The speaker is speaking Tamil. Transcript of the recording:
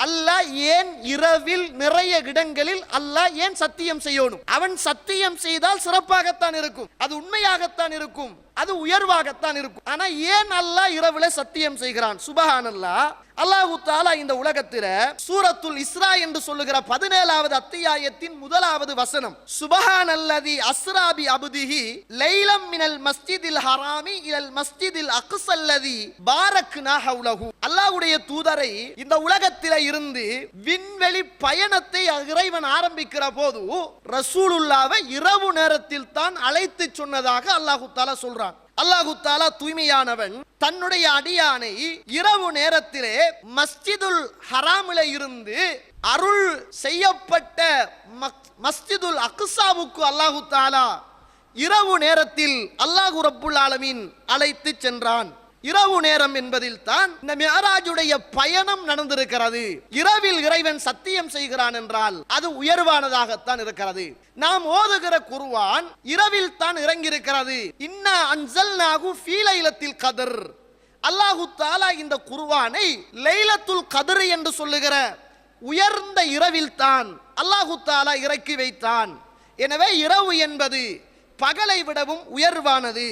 அல்லாஹ் ஏன் இரவில் நிறைய இடங்களில் அல்லாஹ் ஏன் சத்தியம் செய்யணும்? அவன் சத்தியம் செய்தால் சிறப்பாகத்தான் இருக்கும், அது உண்மையாகத்தான் இருக்கும், அது உயர்வாகத்தான் இருக்கும். ஆனா ஏன் அல்லாஹ் இரவுல சத்தியம் செய்கிறான்? சுபஹானல்லாஹ். அல்லாஹு தஆலா இந்த உலகத்தில சூரத்துல் இஸ்ரா என்று சொல்லுகிற 17வது அத்தியாயத்தின் 1வது வசனம், சுபஹானல்லதி அஸ்ரா பி அப்திஹி லைலம் மினல் மஸ்ஜிதில் ஹராமி இலல் மஸ்ஜிதில் அக்ஸல்லதி பாரக்னா ஹவ்லஹு. அல்லாஹ்வுடைய தூதரை இந்த உலகத்தில இருந்து விண்வெளி பயணத்தை இறைவன் ஆரம்பிக்கிற போது ரசூலுல்லாஹ்வை இரவு நேரத்தில் தான் அழைத்து சொன்னதாக அல்லாஹு தஆலா சொல்றான். அல்லாஹு தஆலா தூய்மையானவன். தன்னுடைய அடியானை இரவு நேரத்திலே மஸ்ஜிதுல் ஹராமில இருந்து அருள் செய்யப்பட்ட மஸ்ஜிதுல் அக்ஸாவுக்கு அல்லாஹு தஆலா இரவு நேரத்தில் அல்லாஹு ரப்புல் ஆலமீன் அழைத்து சென்றான். இரவு நேரம் என்பதில் தான் இந்த மிஅராஜுடைய பயணம் நடந்திருக்கிறது. இரவில் இறைவன் சத்தியம் செய்கிறான் என்றால் அது உயர்வானதாகத்தான் இருக்கிறது. நாம் ஓதுகிற குர்ஆன் இரவில் தான் இறங்கியிருக்கிறது. இன்னா அன்ஸல்நாஹு ஃபீ லைலத்தில் கத்ர். அல்லாஹு தஆலா இந்த குர்ஆனை லைலத்துல் கத்ர் என்று சொல்லுகிற உயர்ந்த இரவில் தான் அல்லாஹு தஆலா இறக்கி வைத்தான். எனவே இரவு என்பது பகலை விடவும் உயர்வானது.